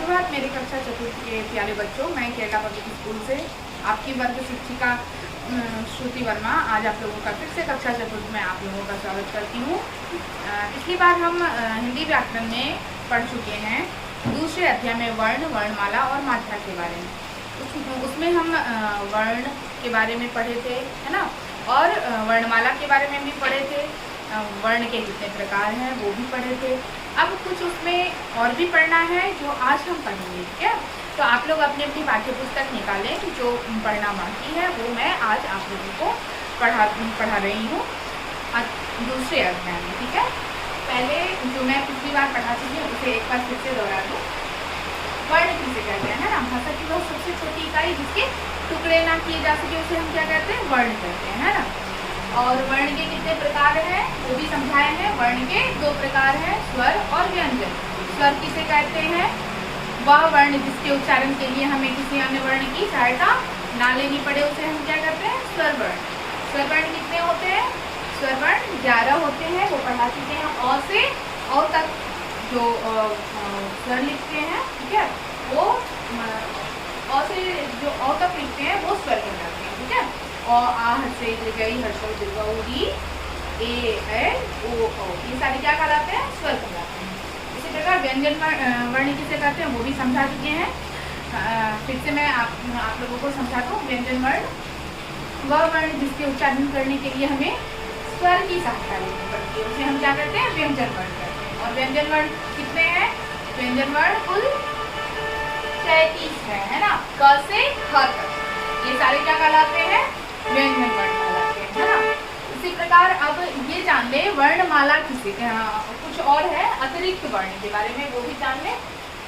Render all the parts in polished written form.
सुप्रभात मेरे कक्षा चतुर्थ के प्यारे बच्चों। मैं केरला पब्लिक स्कूल से आपकी वर्ग शिक्षिका श्रुति वर्मा आज आप लोगों का फिर से कक्षा चतुर्थ में आप लोगों का स्वागत करती हूँ। पिछली बार हम हिंदी व्याकरण में पढ़ चुके हैं दूसरे अध्याय में वर्ण, वर्णमाला और मात्रा के बारे में। उसमें हम वर्ण के बारे में पढ़े थे, है ना, और वर्णमाला के बारे में भी पढ़े थे। वर्ण के कितने प्रकार हैं वो भी पढ़े थे। अब कुछ उसमें और भी पढ़ना है जो आज हम पढ़ेंगे, ठीक है। तो आप लोग अपनी अपनी पाठ्य पुस्तक निकालें, जो पढ़ना बाकी है वो मैं आज आप लोगों को पढ़ा रही हूँ दूसरे अध्याय में, ठीक है। पहले जो मैं पिछली बार पढ़ा चुकी हूँ उसे एक बार फिर से दोहरा दूँ। वर्ण किसे कहते हैं, ना, भाषा की बहुत सबसे छोटी इकाई जिसके टुकड़े ना किए जा सके उसे हम क्या कहते हैं, वर्ण कहते हैं, है ना। और वर्ण के कितने प्रकार हैं वो भी समझाए हैं। वर्ण के दो प्रकार हैं, स्वर और व्यंजन। स्वर किसे कहते हैं, वह वर्ण जिसके उच्चारण के लिए हमें किसी अन्य वर्ण की सहायता ना लेनी पड़े उसे हम क्या कहते हैं, स्वर वर्ण। स्वर वर्ण कितने होते हैं, स्वर वर्ण 11 होते हैं, वो पढ़ा चुके हैं। अ से अ तक जो स्वर लिखते हैं, ठीक है, वो अ से जो अ तक लिखते हैं वो स्वर कहलाते हैं, ठीक है। और आ से गई हर्षो दीर्घ ए ऐ ओ औ, ये सारे क्या कहलाते हैं, स्वर कहलाते हैं। इसी प्रकार व्यंजन वर्ण किसे कहते हैं वो भी समझा चुके हैं। फिर से मैं आप लोगों को समझाता हूँ। व्यंजन वर्ण वह वर्ण जिसके उच्चारण करने के लिए हमें स्वर की सहायता लेनी पड़ती है उसे हम क्या कहते हैं, व्यंजन वर्ण कहते हैं। और व्यंजन वर्ण कितने हैं, व्यंजन वर्ण कुल 33 है ना, क से ह तक। ये सारे क्या कहलाते हैं, व्यंजन वर्ण कहलाते हैं, है ना। इसी प्रकार अब ये जान ले वर्णमाला किसे, कुछ और है अतिरिक्त वर्ण के बारे में वो भी जान ले।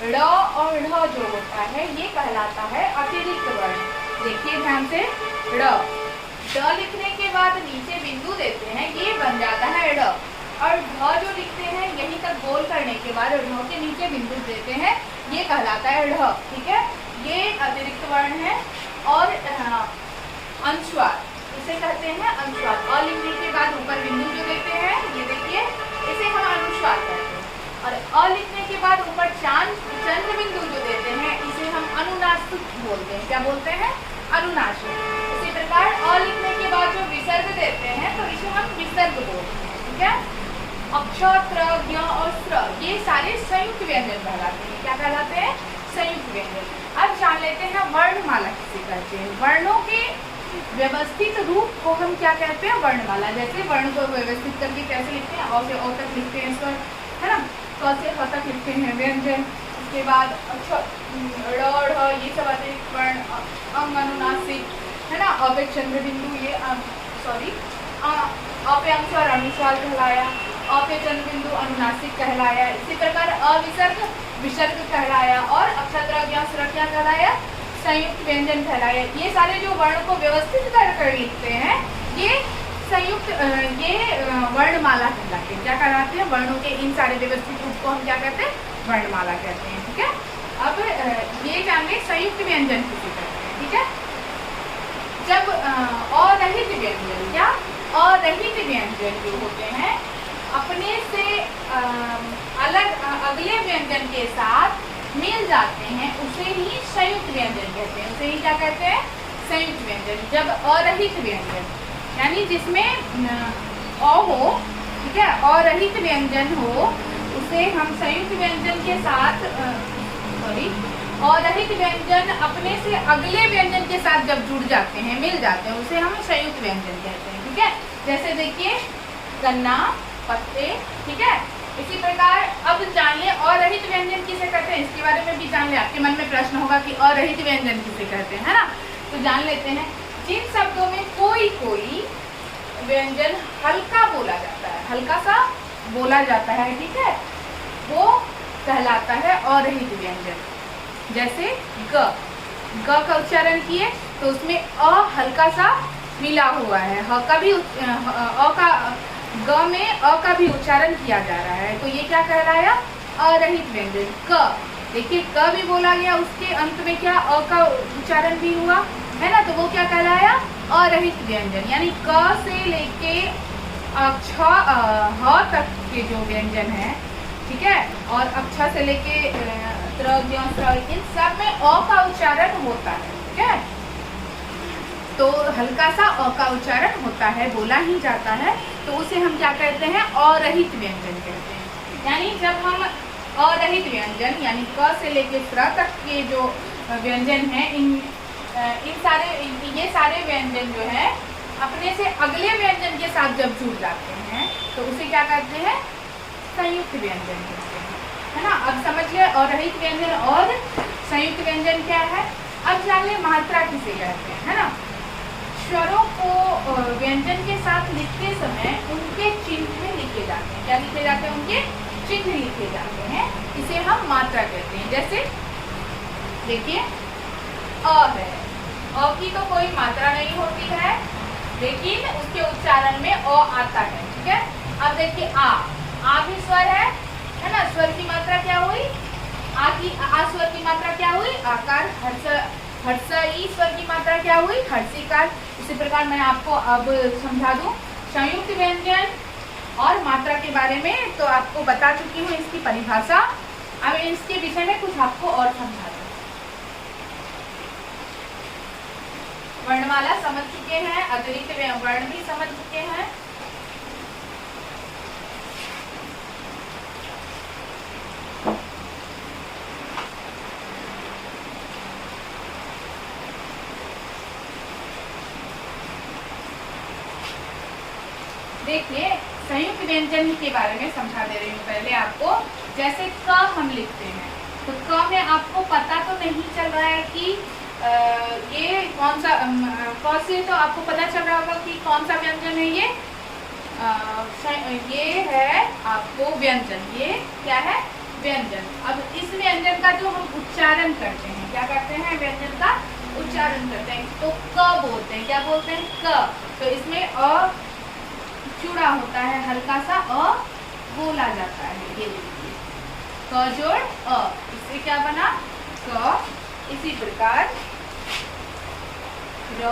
ड़ और ढ जो होता है ये कहलाता है अतिरिक्त वर्ण। देखिए ध्यान से, ड लिखने के बाद नीचे बिंदु देते हैं, ये बन जाता है ड। और ढ जो लिखते हैं यहीं तक गोल करने के बाद ढ के नीचे बिंदु देते हैं, ये कहलाता है ढ, ठीक है। ये अतिरिक्त वर्ण है। और अनुस्वार इसे कहते हैं अनुस्वार। अ लिखने के बाद ऊपर बिंदु जो देते हैं ये देखिए, इसे हम अनुस्वार कहते हैं। और अ लिखने के बाद ऊपर चंद्र बिंदु जो देते हैं इसे हम अनुनासिक बोलते हैं। क्या बोलते हैं, अनुनासिक। इसी प्रकार अ लिखने के बाद जो विसर्ग देते हैं तो इसे हम विसर्ग बोलते हैं, ठीक है। अक्ष, त्र, ज्ञ और स्र ये सारे संयुक्त व्यंजन कहलाते हैं। क्या कहलाते हैं, संयुक्त व्यंजन। अब जान लेते हैं वर्णमाला किसे कहते हैं। वर्णों के व्यवस्थित रूप को हम क्या कहते हैं, वर्णमाला। जैसे वर्ण को व्यवस्थित करके कैसे लिखते हैं, अ से अ तक लिखते हैं स्वर, है ना, क से ख तक लिखते हैं व्यंजन। उसके बाद ड़ ढ ये सब अतिरिक्त वर्ण, अंग अनुनासिक, है ना, अ पे चंद्र बिंदु ये सॉरी अ पे अनुस्वार अनुस्वार कहलाया, अ पे चंद्र बिंदु अनुनासिक कहलाया। इसी प्रकार अविसर्ग विसर्ग कहलाया और अक्षत्र ज्ञ स्र क्या कहलाया, संयुक्त व्यंजन कहलाया। ये सारे जो वर्ण को व्यवस्थित कर लिखते हैं ये संयुक्त ये वर्णमाला कहलाते हैं। क्या कहलाते हैं, वर्णों के इन सारे व्यवस्थित रूप को हम क्या कहते हैं, वर्णमाला कहते हैं, ठीक है। अब ये जान लें संयुक्त व्यंजन किसे कहते हैं, ठीक है। जब अरहित व्यंजन, क्या अरहित व्यंजन जो होते हैं अपने से अलग अगले व्यंजन के साथ मिल जाते हैं उसे ही संयुक्त व्यंजन कहते हैं। उसे ही क्या कहते हैं, संयुक्त व्यंजन। जब अरहित व्यंजन यानी जिसमें अ हो, ठीक है, अरहित व्यंजन हो उसे हम संयुक्त व्यंजन के साथ अरहित व्यंजन अपने से अगले व्यंजन के साथ जब जुड़ जाते हैं, मिल जाते हैं, उसे हम संयुक्त व्यंजन कहते हैं, ठीक है। जैसे देखिए गन्ना, पत्ते, ठीक है। इसी प्रकार अब जान ले अरहित व्यंजन किसे कहते हैं, इसके बारे में भी जान ले। आपके मन में प्रश्न होगा कि अरहित व्यंजन किसे कहते हैं, है ना। तो जान लेते हैं, जिन शब्दों में कोई कोई व्यंजन हल्का बोला जाता है, हल्का सा बोला जाता है, ठीक है, वो कहलाता है अरहित व्यंजन। जैसे ग का उच्चारण किए तो उसमें अ हल्का सा मिला हुआ है, ह का भी अ का ग में अ का भी उच्चारण किया जा रहा है, तो ये क्या कहलाया, अरहित व्यंजन। क देखिए क भी बोला गया, उसके अंत में क्या अ का उच्चारण भी हुआ, है ना, तो वो क्या कहलाया, अरहित व्यंजन। यानी क से लेके ह तक के जो व्यंजन है, ठीक है, और अक्ष से लेके त्र, ज्ञ, स्र, इन सब में अ का उच्चारण होता है। ठीक है, तो हल्का सा अ का उच्चारण होता है, बोला ही जाता है, तो उसे हम क्या कहते हैं, अरहित व्यंजन कहते हैं। यानी जब हम अरहित व्यंजन यानी क से लेकर स्र तक के जो व्यंजन हैं, ये सारे व्यंजन जो है अपने से अगले व्यंजन के साथ जब जुड़ जाते हैं तो उसे क्या कहते हैं, संयुक्त व्यंजन कहते हैं, है ना। अब समझिए अरहित व्यंजन और संयुक्त व्यंजन क्या है। अब जान ले मात्रा किसे कहते हैं, है ना। स्वरों को व्यंजन के साथ लिखते समय उनके चिन्ह लिखे जाते हैं। क्या लिखे जाते हैं, उनके चिन्ह लिखे जाते हैं, इसे हम मात्रा कहते हैं। जैसे देखिए अ है, अ की तो कोई मात्रा नहीं होती है, लेकिन उसके उच्चारण में अ आता है। ठीक है, अब देखिए आ भी स्वर है ना। स्वर की मात्रा क्या हुई, आ स्वर की मात्रा क्या हुई, आकार। हर्ष ई स्वर की मात्रा क्या हुई, हर्षिकार। इसी प्रकार मैं आपको अब समझा दूं संयुक्त व्यंजन और मात्रा के बारे में, तो आपको बता चुकी हूँ इसकी परिभाषा। अब इसके विषय में कुछ आपको और समझा दूं। वर्णमाला समझ चुके हैं, अतिरिक्त वर्ण भी समझ चुके हैं। देखिए संयुक्त व्यंजन के बारे में समझा दे रही हूँ पहले आपको। जैसे क हम लिखते हैं, तो क में आपको पता तो नहीं चल रहा है कि ये कौन सा, क से तो आपको पता चल रहा होगा कि कौन सा व्यंजन है ये है आपको व्यंजन। ये क्या है, व्यंजन। अब इस व्यंजन का जो हम उच्चारण करते हैं, क्या करते हैं, व्यंजन का उच्चारण करते हैं, तो क बोलते हैं। क्या बोलते हैं, क। तो इसमें अ जुड़ा होता है, हल्का सा अ बोला जाता है। ये देखिए क जोड़ अ, इससे क्या बना, क। इसी प्रकार र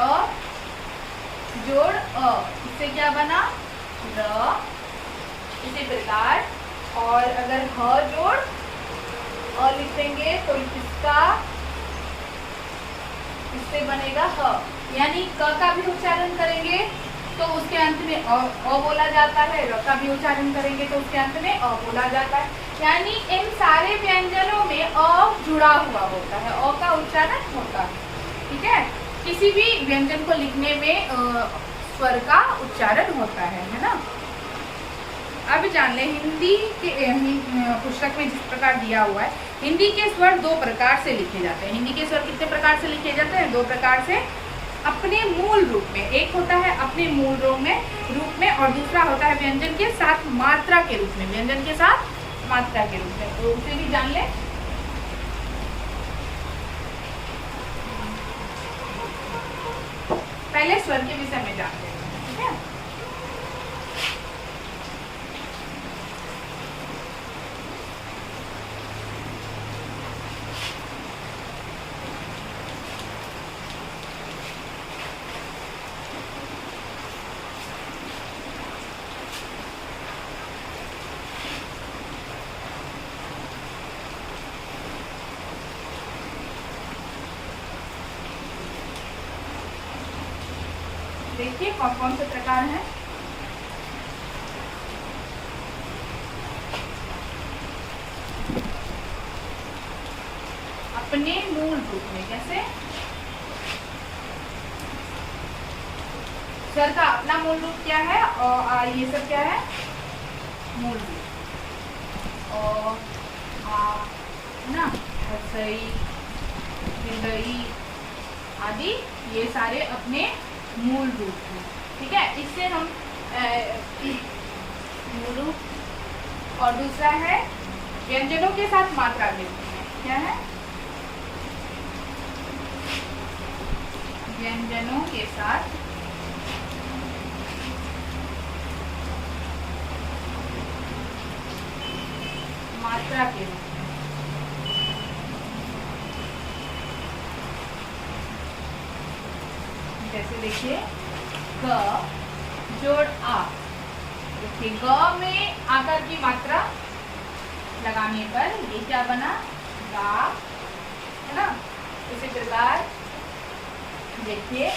जोड़ अ, इससे क्या बना, र। इसी प्रकार और अगर ह जोड़ अ लिखेंगे तो इससे बनेगा ह। यानी क का भी उच्चारण करेंगे तो उसके अंत में अ बोला जाता है, र का भी उच्चारण करेंगे तो उसके अंत में अ बोला जाता है। यानी इन सारे व्यंजनों में अ जुड़ा हुआ होता है, अ का उच्चारण होता है। ठीक है, किसी भी व्यंजन को लिखने में स्वर का उच्चारण होता है ना। अब जान ले हिंदी के पुस्तक में जिस प्रकार दिया हुआ है, हिंदी के स्वर दो प्रकार से लिखे जाते हैं। हिंदी के स्वर कितने प्रकार से लिखे जाते हैं, दो प्रकार से। अपने मूल रूप में, एक होता है अपने मूल रूप में और दूसरा होता है व्यंजन के साथ मात्रा के रूप में, व्यंजन के साथ मात्रा के रूप में। तो उसे भी जान ले। पहले स्वर के विषय में जानते हैं। ठीक है, देखिए कौन कौन से प्रकार हैं। अपने मूल रूप में, कैसे, स्वर का अपना मूल रूप क्या है और ये सब क्या है, मूल रूप। और ना हसई, हृदयी आदि ये सारे अपने मूल रूप है। ठीक है, इससे हम मूल रूप। और दूसरा है व्यंजनों के साथ मात्रा लेते हैं। क्या है, व्यंजनों के साथ मात्रा के रूप में। जैसे देखिए ग जोड़ आ, देखिए ग में आकार की मात्रा लगाने पर ये क्या बना, ग। का, है ना। इसी प्रकार देखिए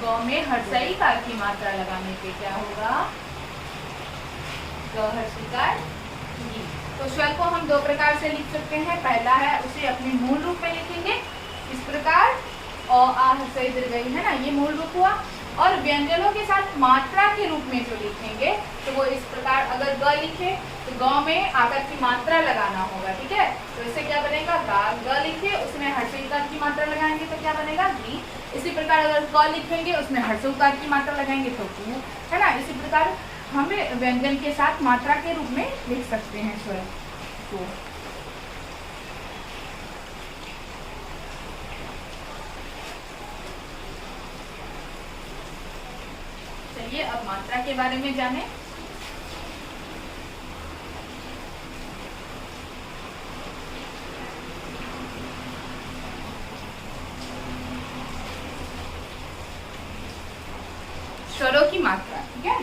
ग में हर्षई कार की मात्रा लगाने पे क्या होगा, ग हर्षिकार गी। तो स्वर को हम दो प्रकार से लिख सकते हैं। पहला है उसे अपने मूल रूप में लिखेंगे इस प्रकार, अ आ हर्षई दीर्घई, है ना, ये मूल रूप हुआ। और व्यंजनों के साथ मात्रा के रूप में जो लिखेंगे तो वो इस प्रकार, अगर ग लिखे तो ग में आकार की मात्रा लगाना होगा, ठीक है। तो इससे क्या बनेगा, गा। ग लिखे उसमें हर्षई उकार की मात्रा लगाएंगे तो क्या बनेगा, गी। इसी प्रकार अगर क लिखेंगे उसमें हर्षई उकार की मात्रा लगाएंगे तो कु, है ना। इसी प्रकार हमें व्यंजन के साथ मात्रा के रूप में लिख सकते हैं स्वर को। चलिए अब मात्रा के बारे में जाने। स्वरों की मात्रा, ठीक है।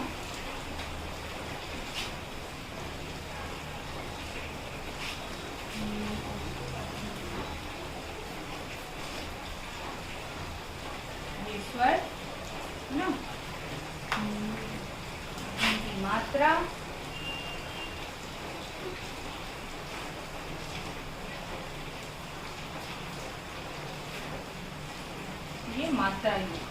ये स्वर ना, इनकी मात्रा, ये मात्रा युक्त।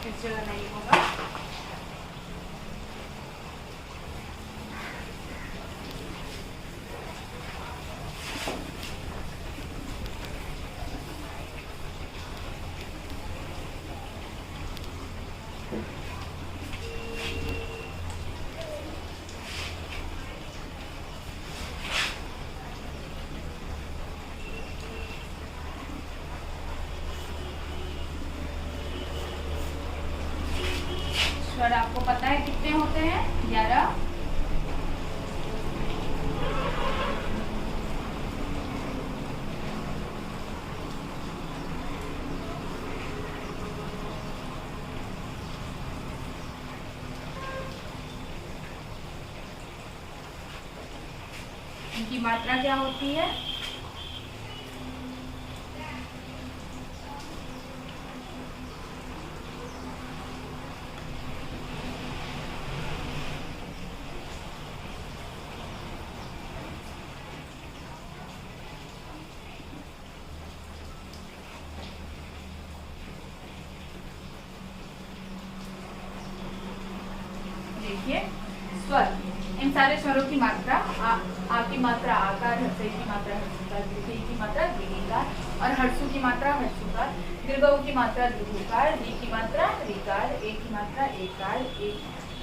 इस जगह नहीं होगा। स्वर आपको पता है कितने होते हैं, 11। इनकी मात्रा क्या होती है, देखिए स्वर, इन सारे स्वरों की मात्रा, आ की मात्रा आकार, हर्षई की मात्रा हर्षुकार, दीर्घई की मात्रा दीर्घिकार, और हर्षु की मात्रा हर्षुकार, दीर्घऊ की मात्रा दीर्घकार, री की मात्रा रीकार, ए की मात्रा एकार,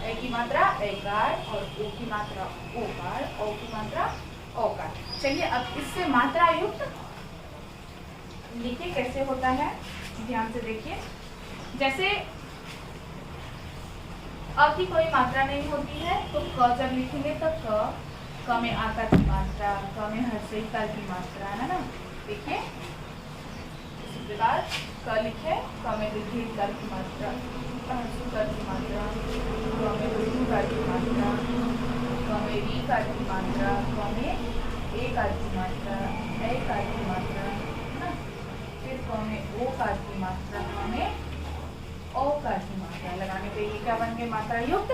ए की मात्रा एकार, और ओ की मात्रा ओकार, औ की मात्रा औकार। चलिए अब इससे मात्रा युक्त लिखिए कैसे होता है, ध्यान से देखिए। जैसे अ की कोई मात्रा नहीं होती है तो क जब लिखेंगे तो क में आकार की मात्रा, क में हर्षई कार की मात्रा, है ना। देखिए इसी प्रकार क लिखे, क में दीर्घई कार की मात्रा, हर्षु कार की मात्रा, क में ऋषु कार की मात्रा, क में री कार की मात्रा, क में ए कार की मात्रा, ए कार की मात्रा, है ना। फिर क में ओ कार की मात्रा, क में ओ कार की मात्रा लगाने पे ये क्या बन गए, मात्रा युक्त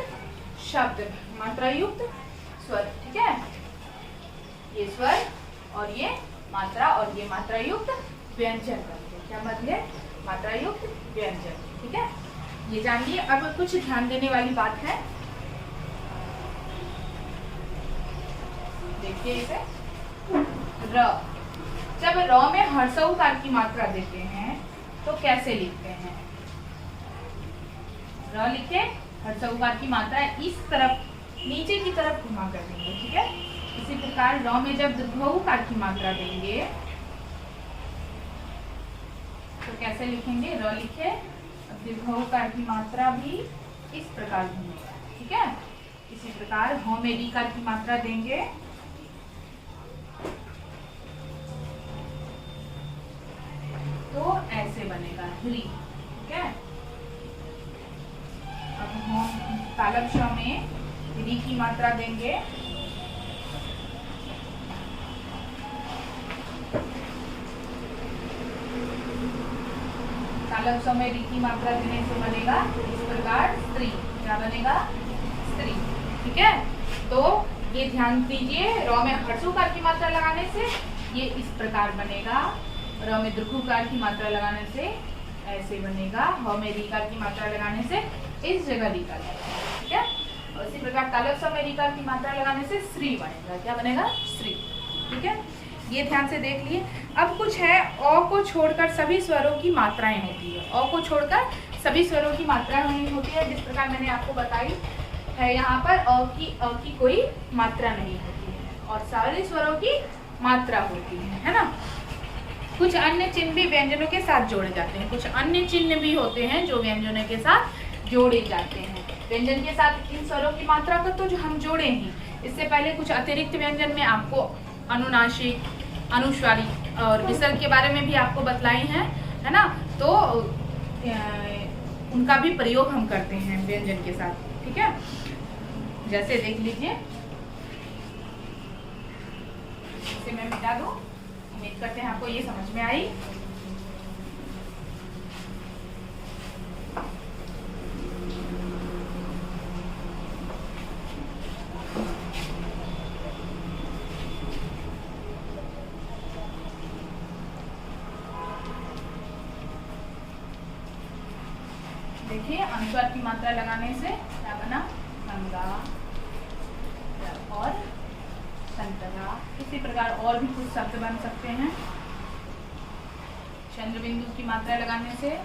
शब्द, मात्रा युक्त स्वर, ठीक है। ये स्वर और ये मात्रा और ये मात्रा युक्त व्यंजन बन गए, क्या बन गए, मात्रा युक्त व्यंजन, ठीक है। ये जानिए। अब कुछ ध्यान देने वाली बात है, देखिए इसे, र जब र में हर्षऊ कार की मात्रा देते हैं तो कैसे लिखते हैं? र लिखे, हर्षऊ कार की मात्रा इस तरफ नीचे की तरफ घुमा कर देंगे, ठीक है। इसी प्रकार र में जब दीर्घऊ कार की मात्रा देंगे तो कैसे लिखेंगे? र लिखे, दीर्घऊ कार की मात्रा भी इस प्रकार घूमेगा, ठीक है। इसी प्रकार ह में री कार की मात्रा देंगे तो ऐसे बनेगा री, ठीक है। अब हम तालब श में री की मात्रा देंगे तालब श में री की मात्रा देने से बनेगा इस प्रकार स्त्री। क्या बनेगा? स्त्री, ठीक है। तो ये ध्यान दीजिए, र में हर्षऊ कार की मात्रा लगाने से ये इस प्रकार बनेगा, र में दीर्घऊ कार की मात्रा लगाने से ऐसे बनेगा, ह में री कार की मात्रा लगाने से इस जगह री कार लगेगा, ठीक है। और इसी प्रकार तालब श में री कार की मात्रा लगाने से श्री बनेगा। क्या बनेगा? श्री, ठीक है। ये ध्यान से देख लिए। अब कुछ है, अ को छोड़कर सभी स्वरों की मात्राएं होती है। अ को छोड़कर सभी स्वरों की मात्राएं होती है, जिस प्रकार मैंने आपको बताई है। यहाँ पर अ की कोई मात्रा नहीं होती है और सारे स्वरों की मात्रा होती है ना। कुछ अन्य चिन्ह भी व्यंजनों के साथ जोड़े जाते हैं। कुछ अन्य चिन्ह भी होते हैं जो व्यंजनों के साथ जोड़े जाते हैं। व्यंजन के साथ इन स्वरों की मात्रा को तो जो हम जोड़े ही, इससे पहले कुछ अतिरिक्त व्यंजन में आपको अनुनासिक, अनुस्वारी और विसर्ग के बारे में भी आपको बतलाई है ना। तो उनका भी प्रयोग हम करते हैं व्यंजन के साथ, ठीक है। जैसे देख लीजिए, इसे मैं मिटा दूं। उम्मीद करते हैं आपको ये समझ में आई। देखिए, अनुस्वार की मात्रा लगाने से क्या बना? गंगा और संतरा। इसी प्रकार और भी कुछ शब्द बन सकते हैं। चंद्र बिंदु की मात्रा लगाने से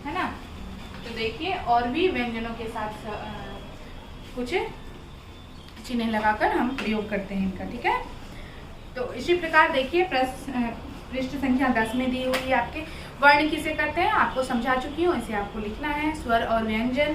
है ना। तो देखिए, और भी व्यंजनों के साथ कुछ चिन्ह लगाकर हम प्रयोग करते हैं इनका, ठीक है। तो इसी प्रकार देखिए, पृष्ठ संख्या 10 में दी हुई है आपके वर्ण किसे कहते हैं आपको समझा चुकी हूँ। इसे आपको लिखना है। स्वर और व्यंजन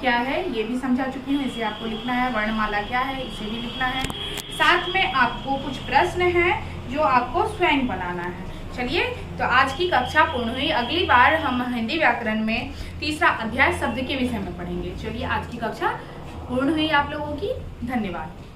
क्या है ये भी समझा चुकी हूँ, इसे आपको लिखना है। वर्णमाला क्या है इसे भी लिखना है। साथ में आपको कुछ प्रश्न हैं जो आपको स्वयं बनाना है। चलिए, तो आज की कक्षा पूर्ण हुई। अगली बार हम हिंदी व्याकरण में तीसरा अध्याय शब्द के विषय में पढ़ेंगे। चलिए, आज की कक्षा पूर्ण हुई आप लोगों की। धन्यवाद।